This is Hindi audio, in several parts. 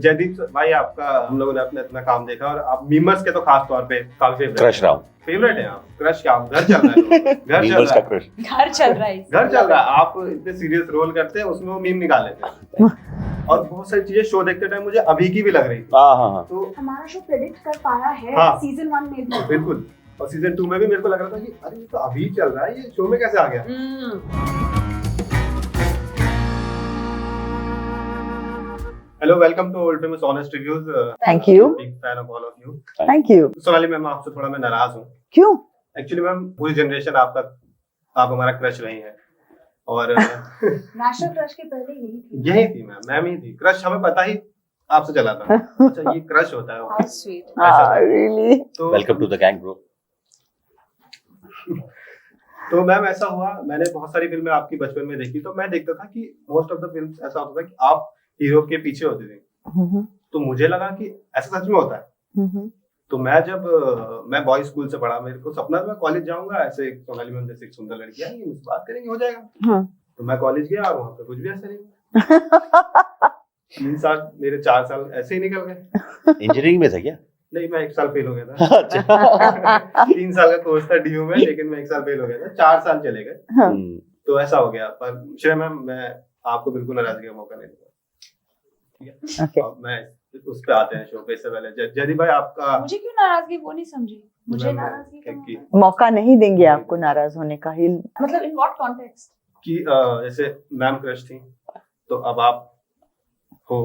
जयदीप भाई, आपका हम लोगों ने अपने इतना काम देखा और आप मीमर्स के तो खास तौर पे काफी क्रश रहा हूँ। फेवरेट है आप। क्रश क्या, आप घर चल रहा है घर चल मीमर्स रहा का है क्रश। घर चल रहा है घर चल रहा है। आप इतने सीरियस रोल करते हैं, उसमें वो मीम निकाल लेते हैं और बहुत सारी चीजें शो देखते टाइम मुझे अभी की भी लग रही थी। हाँ। तो हमारा शो प्रेडिक्ट कर पाया है हाँ। सीजन 1 में भी। बिल्कुल, और सीजन 2 में भी मेरे को लग रहा था कि अरे ये तो अभी चल रहा है, ये शो में कैसे आ गया। Hello, welcome to old famous honest reviews. Thank you. Big fan of all of you. Thank you. Sonali ma'am, आपसे थोड़ा मैं नाराज हूँ। क्यों? एक्चुअली मैम, पूरी जनरेशन आप हमारा क्रश रही हैं और नेशनल क्रश के पहले यही थी। यही थी मैम ही थी। क्रश हमें पता ही आपसे चला था। अच्छा, ये क्रश होता है। How sweet. ऐसा था। रियली? तो welcome to the gang bro. तो मैम ऐसा हुआ, मैंने बहुत सारी फिल्में आपकी बचपन में देखी, तो मैं देखता था कि मोस्ट ऑफ द फिल्म्स ऐसा होता था कि आप हीरो के पीछे होते थे। तो मुझे लगा कि ऐसा सच में होता है। तो मैं बॉयज स्कूल से पढ़ा, मेरे को सपना था मैं कॉलेज जाऊंगा, ऐसे सोनाली मैम जैसे एक सुंदर लड़की आएगी, मुझसे बात करेंगे, हो जाएगा। हाँ। तो मैं कॉलेज गया और वहाँ पे कुछ भी ऐसा नहीं हुआ। 3 साल मेरे 4 साल ऐसे ही निकल गए। इंजीनियरिंग में था क्या? नहीं, मैं 1 साल फेल हो गया था। अच्छा। 3 साल का कोर्स था डीयू में, लेकिन मैं 1 साल फेल हो गया था। 4 साल चले गए। हाँ। तो ऐसा हो गया। पर श्रेया मैम, मैं आपको बिल्कुल नाराजगी का मौका नहीं दूंगा। Okay. अब मैं उस पे आते हैं शो पे। इससे पहले जयदीप भाई, आपका मुझे क्यों नाराजगी, वो नहीं समझी। मुझे मैम, नाराजगी का कि- मौका- मौका नहीं देंगे आपको नाराज होने का ही। मतलब इन व्हाट कॉन्टेक्स्ट? कि जैसे मैम क्रश थी, तो अब आप हो।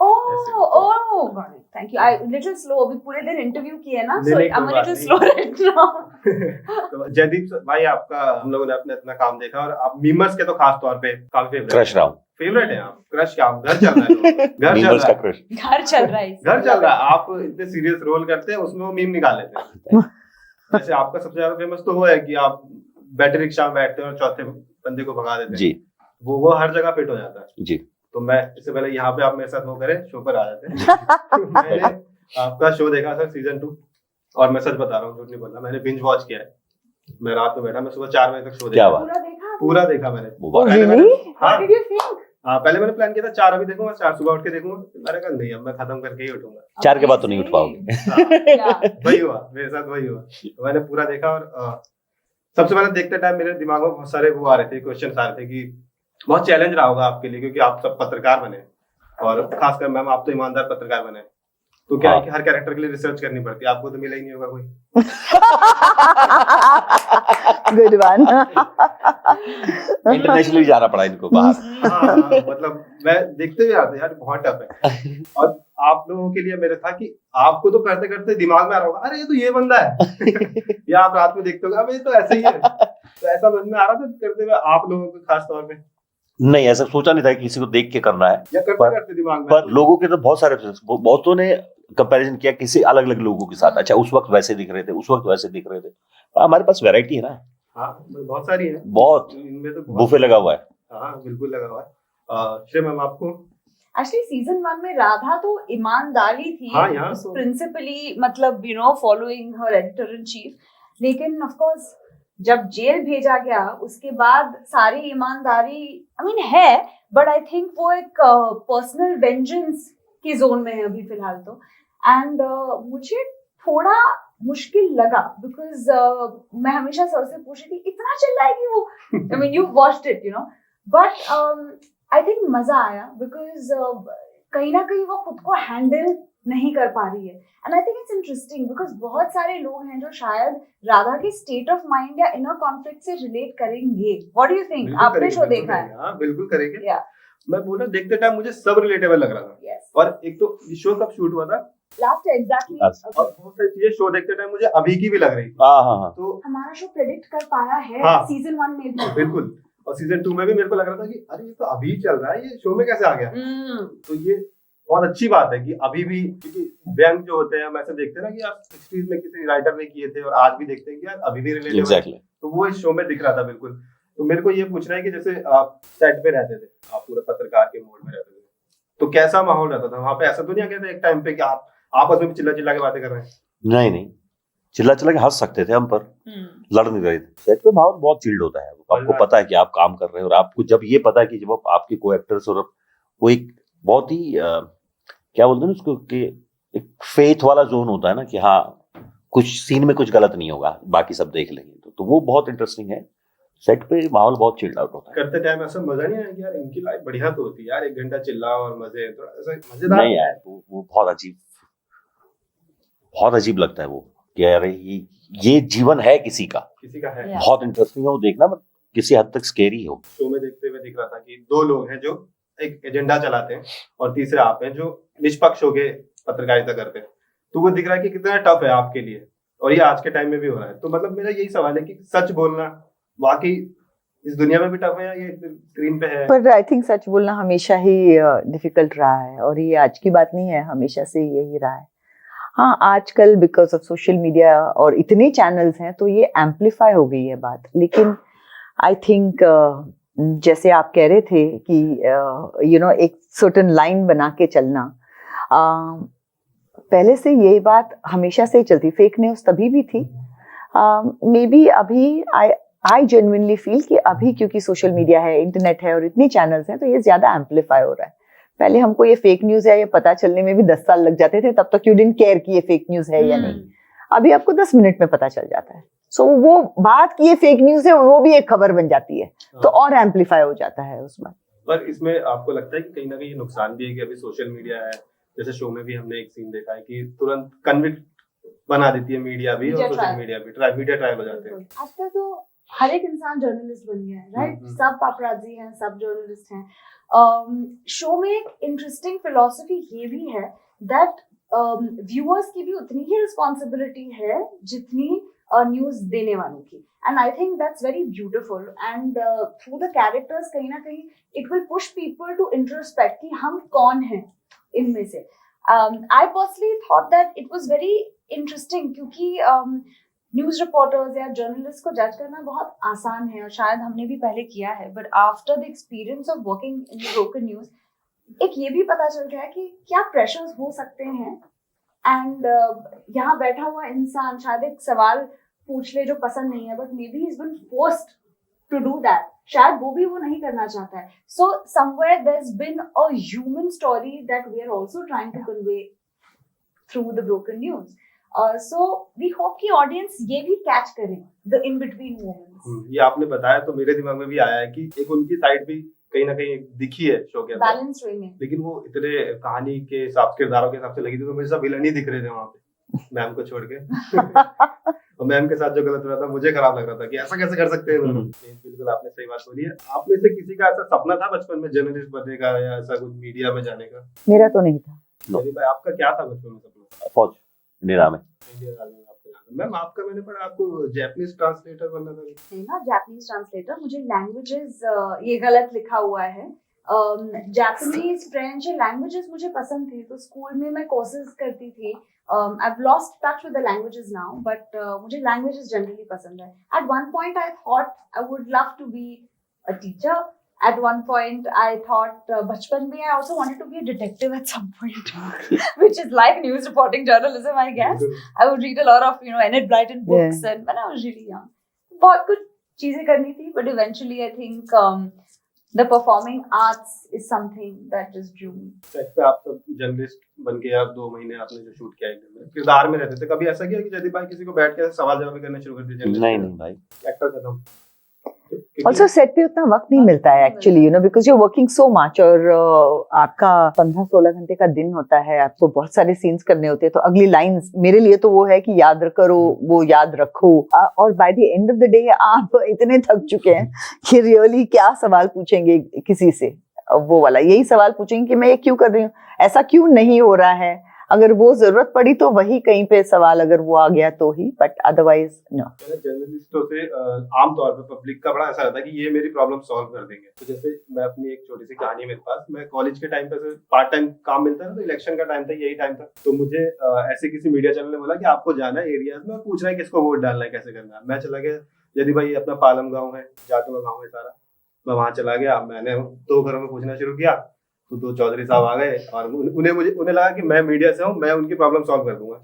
Oh got it, thank you. I little slow, अभी पूरे दिन इंटरव्यू किया ना, नहीं, सो आई नहीं, एम कोई अ बात लिटिल नहीं। Slow right now. तो जयदीप भाई, आपका हम लोगों ने अपने इतना काम देखा और आप मीमर्स के तो खास तौर पे काफी क्रश रहा हूँ। फेवरेट है आप। क्रश क्या, आप घर चल रहा है घर चल मीमर्स रहा का है क्रश। घर चल रहा है घर चल रहा है। आप इतने सीरियस रोल करते हैं, उसमें वो मीम निकाल लेते हैं। जैसे आपका सबसे ज्यादा फेमस तो वो है कि आप बैटरी रिक्शा में बैठते हैं और चौथे बंदे को भगा देते हैं। जी वो हर जगह फिट हो जाता है। जी। तो मैं इससे पहले यहाँ पे आप मेरे साथ वो करें, शो पर आ जाते हैं। मैंने आपका शो देखा था सीजन 2, और मैं सच बता रहा हूँ, झूठ नहीं बोल रहा, मैंने बिंज वॉच किया है। मैं रात में बैठा, मैं सुबह 4 बजे तक शो क्या देखा। बात? पूरा देखा? पूरा देखा मैंने। मुबारक। पहले मैंने Really? हाँ What did you think? पहले मैंने प्लान किया था 4 अभी देखूंगा, 4 सुबह उठ के देखूंगा। मैंने कहा नहीं, अब मैं खत्म करके ही उठूंगा। 4 के बाद तो नहीं उठ पाओगे। हाँ, वही हुआ मेरे साथ, वही हुआ। तो मैंने पूरा देखा और सबसे पहले देखते टाइम मेरे दिमाग में बहुत सारे वो आ रहे थे, क्वेश्चन आ रहे थे कि बहुत चैलेंज रहा होगा आपके लिए, क्योंकि आप सब पत्रकार बने और खासकर मैम आप तो ईमानदार पत्रकार बने। तो क्या है कि हर कैरेक्टर के लिए रिसर्च करनी पड़ती है, आपको तो मिला ही नहीं होगा कोई। Good one. इंटरनेशनली जाना पड़ा इनको बाहर। हाँ, मतलब मैं देखते हुए आता यार, बहुत टफ है। और आप लोगों के लिए मेरे था कि आपको तो करते करते दिमाग में आ रहा होगा, अरे ये तो ये बंदा है। या आप रात में देखते हो, अबे ये तो ऐसे ही है। तो ऐसा मन में आ रहा था करते हुए आप लोगों को खास तौर पे, नहीं, ऐसा सोचा नहीं था कि किसी को देख के करना है। या करते करते दिमाग में पर लोगों के तो बहुत सारे, बहुतों ने कंपैरिजन किया किसी अलग अलग लोगों के साथ। अच्छा, उस वक्त वैसे दिख रहे थे, उस वक्त वैसे दिख रहे थे। हमारे पास वैरायटी है ना, हाँ, बहुत सारी है। बहुत इनमें तो बुफे लगा हुआ है। हाँ, बिल्कुल लगा हुआ है। श्रेया मैम, आपको एक्चुअली सीजन 1 में राधा तो ईमानदारी थी, हाँ, यहाँ तो- प्रिंसिपली, मतलब you know following her editor in chief. लेकिन ऑफ कोर्स जब जेल भेजा गया उसके बाद सारी ईमानदारी आई मीन है, बट आई थिंक वो एक पर्सनल वेंजेंस की जोन में है अभी फिलहाल तो। एंड मुझे थोड़ा मुश्किल लगा बिकॉज मैं हमेशा सर से पूछी थी इतना चिल्लाएगी वो, I mean you watched it you know, but I think मजा आया बिकॉज कहीं ना कहीं वो खुद को हैंडल नहीं कर पा रही है। And I think it's interesting because बहुत सारे लोग हैं जो शायद राधा के स्टेट ऑफ माइंड या इनर कॉन्फ्लिक्ट से रिलेट करेंगे। What do you think? बिल्कुल आपने करेंगे, शो बिल्कुल देखा है? करेंगे। हाँ, बिल्कुल करेंगे। या मैं बोला देखते टाइम मुझे सब रिलेटेबल लग रहा था। यस, और एक तो शो कब शूट हुआ था, लास्ट एग्जैक्टली। और बहुत सारी चीजें शो देखते टाइम मुझे अभी की भी लग रही थी। हाँ। तो हमारा शो प्रेडिक्ट कर पाया है हाँ। सीजन 1 में भी। बिल्कुल, और सीजन 2 में भी मेरे को लग रहा था कि अरे ये तो अभी चल रहा है, ये शो में कैसे आ गया। तो ये बहुत अच्छी बात है कि अभी भी, क्योंकि व्यंग जो होते हैं हम ऐसे देखते हैं ना कि आप 60s में किसी राइटर ने किए थे और आज भी देखते हैं कि यार अभी भी रिलेटेबल। एग्जैक्टली। तो वो इस शो में दिख रहा था बिल्कुल। तो मेरे को ये पूछना है कि जैसे आप सेट पे रहते थे, आप पूरे पत्रकार के मोड में रहते थे, तो कैसा माहौल रहता था वहां पे? ऐसा तो नहीं आ गया था एक टाइम पे कि आप आपस में चिल्ला चिल्ला के बातें कर रहे हैं? नहीं, चिल्ला चिल्ला के हंस सकते थे हम, पर लड़ नहीं रहे थे। सेट पे माहौल बहुत चिल्ड होता है। आपको पता है कि आप काम कर रहे हो, और आपको जब ये पता है कि जब आपके को एक्टर्स और वो एक बहुत ही क्या बोलते हैं उसको कि एक फेथ वाला जोन होता है ना कि हाँ कुछ सीन में कुछ गलत नहीं होगा, बाकी सब देख लेंगे, तो वो बहुत इंटरेस्टिंग है। सेट पे माहौल बहुत चिल्ड आउट होता है। करते टाइम ऐसा मजा नहीं आया कि यार इनकी लाइफ बढ़िया तो होती है यार, 1 घंटा चिल्लाओ और मजे, थोड़ा ऐसा मजेदार नहीं यार, वो बहुत अजीब लगता है वो कि यार ये जीवन है किसी का है। बहुत इंटरेस्टिंग है वो देखना, बट किसी हद तक स्केरी हो। शो में देखते हुए दिख रहा था कि 2 लोग हैं जो एक एजेंडा चलाते हैं और तीसरे आप हैं जो निष्पक्ष होके पत्रकारिता करते हैं, तो वो दिख रहा है कि कितना टफ है आपके लिए, और ये आज के टाइम में भी हो रहा है। तो मतलब मेरा यही सवाल है कि सच बोलना वाकई इस दुनिया में भी टफ है या ये स्क्रीन पे है? पर आई थिंक सच बोलना हमेशा ही डिफिकल्ट रहा है, और ये आज की बात नहीं है, हमेशा से यही रहा है। हाँ, आजकल बिकॉज ऑफ सोशल मीडिया और इतने चैनल्स हैं तो ये एम्पलीफाई हो गई है बात, लेकिन आई थिंक जैसे आप कह रहे थे कि एक सर्टेन लाइन बना के चलना, पहले से ये बात हमेशा से ही चलती। फेक न्यूज़ तभी भी थी, मे बी अभी आई जेन्युइनली फील कि अभी क्योंकि सोशल मीडिया है, इंटरनेट है और इतने चैनल्स हैं तो ये ज्यादा एम्पलीफाई हो रहा है। पहले हमको ये फेक न्यूज़ है ये पता चलने में भी 10 साल लग जाते थे, तब तक यू डिडंट केयर कि ये फेक न्यूज़ है या नहीं। अभी आपको 10 मिनट में पता चल जाता है। सो वो बात की ये फेक न्यूज़ है वो भी एक खबर बन जाती है, तो और एम्पलीफाई हो जाता है उसमें। पर इसमें आपको लगता है कि कहीं ना कहीं नुकसान भी है कि अभी सोशल मीडिया है, जैसे शो में भी हमने एक सीन देखा है कि तुरंत कन्विक्ट बना देती है मीडिया भी और सोशल मीडिया भी, मीडिया ट्रायल हो जाते हैं। आजकल तो हर एक इंसान जर्नलिस्ट बन गया है, राइट? सब पापराजी हैं, सब जर्नलिस्ट हैं। शो में एक इंटरेस्टिंग फिलॉसफी ये भी है दैट व्यूअर्स की भी उतनी ही रिस्पॉन्सिबिलिटी है जितनी न्यूज देने वालों की, and I think that's very beautiful, and through the characters कहीं ना कहीं it will push people to introspect कि हम कौन हैं इनमें से। I personally thought that it was very interesting, क्योंकि न्यूज रिपोर्टर्स या जर्नलिस्ट को जज करना बहुत आसान है और शायद हमने भी पहले किया है, but after the experience of working in broken news एक ये भी पता चल गया कि क्या प्रेशर्स हो सकते हैं, एंड यहाँ बैठा हुआ इंसान शायद एक सवाल पूछ ले जो पसंद नहीं है, but maybe he is been forced to do that, शायद वो भी वो नहीं करना चाहता है। So somewhere there has been a human story that we are also trying to convey through the broken news. So we hope कि ऑडियंस ये भी कैच करे the in between moments। ये आपने बताया तो मेरे दिमाग में भी आया है कि एक उनकी साइड भी कहीं ना कहीं दिखी है शो के अंदर, बैलेंस वे में, लेकिन वो इतने कहानी के हिसाब किरदारों के हिसाब से लगी थी तो मुझे सब विलन ही दिख रहे थे वहाँ पे, मैम को छोड़ के। और मैम के साथ जो गलत हो रहा था मुझे खराब लग रहा था कि ऐसा कैसे कर सकते हैं। बिल्कुल आपने सही बात बोली है। आप में से किसी का ऐसा सपना था बचपन में जर्नलिस्ट बनने का या ऐसा कुछ मीडिया में जाने का? मेरा तो नहीं था। भाई आपका क्या था बचपन में सपना? फौज इंडियन आर्मी। मैम आपका मैंने पढ़ा आपको जापानीज ट्रांसलेटर बनना था। नहीं ना, जापानीज ट्रांसलेटर, मुझे लैंग्वेजेस ये गलत लिखा हुआ है। जापानीज, फ्रेंच लैंग्वेजेस मुझे पसंद थी, तो स्कूल में मैं कोर्सेज करती थी। I have lost touch with the languages now, but मुझे लैंग्वेजेस जनरली पसंद है। At one point I thought I would love to be a teacher. At one point, I thought बचपन में I also wanted to be a detective at some point, which is like news reporting journalism, I guess. I would read a lot of Enid Blyton books, and when I was really young, बहुत कुछ चीजें करनी थी, but eventually I think the performing arts is something that just drew me. Set पे आप सब जर्नलिस्ट बन के आप 2 महीने आपने जो शूट किया है किरदार में रहते थे, कभी ऐसा किया कि जयदीप भाई किसी को बैठ के सवाल जवाब करने शुरू कर दिए? नहीं भाई, एक्टर खत्म। ऑल्सो सेट पे उतना वक्त नहीं मिलता है actually, because you working so much, और आपका 15-16 घंटे का दिन होता है, आपको बहुत सारे सीन्स करने होते हैं, तो अगली लाइंस मेरे लिए तो वो है कि याद करो, वो याद रखो, और by the end of the day आप इतने थक चुके हैं कि रियली क्या सवाल पूछेंगे किसी से, वो वाला यही सवाल पूछेंगे कि मैं ये क्यों कर रही हूँ, ऐसा क्यों नहीं हो रहा है। अगर वो जरूरत पड़ी तो वही कहीं पे सवाल अगर वो आ गया तो ही, बट अदरवाइज नो। जर्नलिस्टों से आमतौर पर पब्लिक का बड़ा ऐसा रहता है कि ये मेरी प्रॉब्लम सॉल्व कर देंगे। तो जैसे मैं अपनी एक छोटी सी कहानी मेरे पास, मैं कॉलेज के टाइम पे पार्ट टाइम काम मिलता है, तो इलेक्शन का टाइम था, यही टाइम था, तो मुझे ऐसे किसी मीडिया चैनल ने बोला कि आपको जाना है एरियाज में, पूछना है किसको वोट डालना है, कैसे करना है। मैं चला गया, यदि भाई अपना पालम गाँव है, जाटवा गाँव है सारा, मैं वहाँ चला गया, मैंने 2 घरों में पूछना शुरू किया, तो 2 चौधरी साहब आ गए और उन्हें लगा कि मैं मीडिया से हूँ, मैं उनकी प्रॉब्लम सॉल्व कर दूंगा।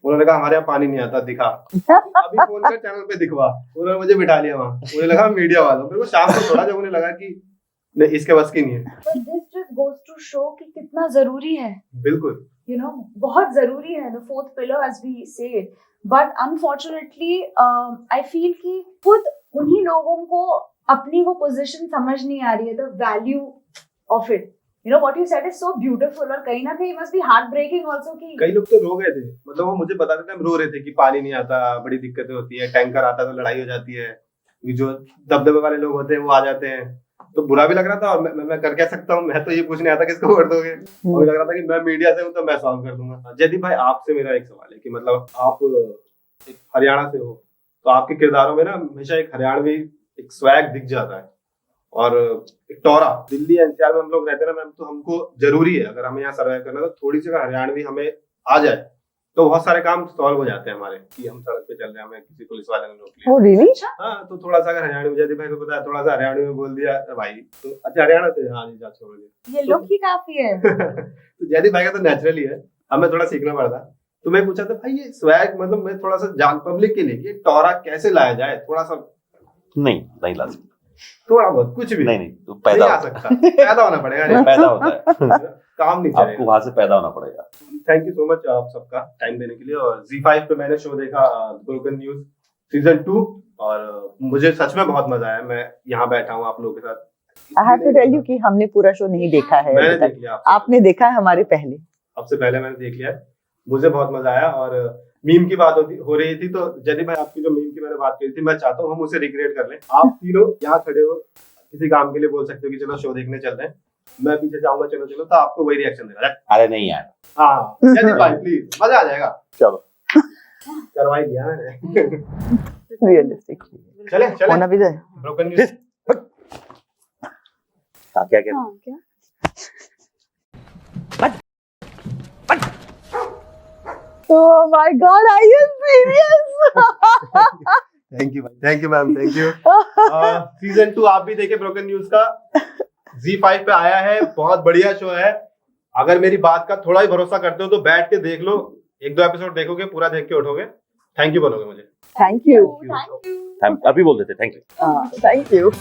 उन्होंने कहा हमारे यहाँ पानी नहीं आता, दिखा, अभी फोन कर चैनल पे दिखवा। उन्होंने मुझे बिठा लिया वहाँ, मुझे लगा मीडिया वालों। फिर वो शाम को थोड़ा जब उन्हें लगा कि नहीं इसके बस की नहीं है। But this just goes to show कि कितना जरूरी है, बिल्कुल, you know, बहुत जरूरी है, the fourth pillar as we say it. But unfortunately, I feel कि खुद उन्हीं लोगों को अपनी वो पोजीशन समझ नहीं आ रही है, the value of it. You know what you said is so beautiful, और कहीं ना कहीं must be heartbreaking also कि कई लोग तो रो गए थे, मतलब वो मुझे बता रहे थे, हम रो रहे थे कि पानी नहीं आता, बड़ी दिक्कतें होती है, टैंकर आता है तो लड़ाई हो जाती है, जो दबदबे वाले लोग होते हैं वो आ जाते हैं, तो बुरा भी लग रहा था। और मैं कर क्या सकता हूँ, मैं तो ये पूछने आता किसको वोट दोगे, मुझे लग रहा था कि मैं मीडिया से हूँ तो मैं सॉल्व कर दूंगा। जयदीप भाई, आपसे मेरा एक सवाल है कि मतलब आप एक हरियाणा से हो, तो आपके किरदारों में ना हमेशा एक हरियाणवी एक स्वैग दिख जाता है, और एक टोरा। दिल्ली एनसीआर में हम लोग रहते हैं ना मैम, तो हमको जरूरी है अगर हमें यहाँ सर्वाइव करना है तो थोड़ी सी अगर हरियाणवी हमें आ जाए तो बहुत सारे काम सॉल्व हो जाते हैं हमारे, कि हम सड़क पे चल रहे हैं, हमें किसी पुलिस वाले ने रोक लिया। Oh really? हाँ, तो थोड़ा सा अगर हरियाणवी, जयदीप भाई को पता है, थोड़ा सा हरियाणवी में बोल दिया भाई, तो अच्छा हरियाणा से, हाँ जी, जा छोड़िए। ये लुक ही काफी है। तो जयदीप भाई का तो नेचुरली है, हमें थोड़ा सीखना पड़ता। तो मैं पूछा था भाई, ये स्वैग मतलब मैं थोड़ा सा जान पब्लिक के लिए कि टोरा कैसे लाया जाए, थोड़ा सा नहीं ला सकते, थोड़ा बहुत कुछ भी नहीं तो पैदा नहीं आ सकता, पैदा होना पड़ेगा, पैदा होता है, काम नहीं आपको चलेगा। वहां से पैदा होना पड़ेगा। थैंक यू सो मच आप सबका टाइम देने के लिए। और Z5 पे मैंने शो देखा ब्रोकन न्यूज सीजन 2, और मुझे सच में बहुत मजा आया। मैं यहाँ बैठा हूँ आप लोगों के साथ। I have to tell you कि हमने पूरा शो नहीं देखा है मैंने अभी देख तक। लिया, आपने देखा है हमारे पहले। आपसे पहले मैंने देख लिया है, मुझे बहुत मजा आया। और मीम की बात हो रही थी, तो जयदीप भाई आपकी जो मीम की मैंने बात करी थी, मैं चाहता हूँ हम उसे रिक्रिएट कर लें। आप तीनों यहाँ खड़े हो, किसी काम के लिए बोल सकते हो कि चलो शो देखने चल रहे हैं, मैं पीछे जाऊंगा, चलो चलो, तो आपको वही रिएक्शन देगा। अरे नहीं यार, हाँ जयदीप भाई प्लीज, मजा आ जाएगा। चलो करवाई दिया मैंने। रियलिस्टिक चले होना भी है। ब्रोकन न्यूज क्या क्या हाँ, क्या? Oh my God, are you serious? Thank you भाई, thank you ma'am, thank you. Season 2 आप भी देखे ब्रोकन न्यूज का, Z5 पे आया है, बहुत बढ़िया शो है। अगर मेरी बात का थोड़ा ही भरोसा करते हो तो बैठ के देख लो, 1-2 एपिसोड देखोगे, पूरा देख के उठोगे, थैंक यू बोलोगे मुझे। Thank you. Thank you. अभी बोल देते थैंक यू। Thank you.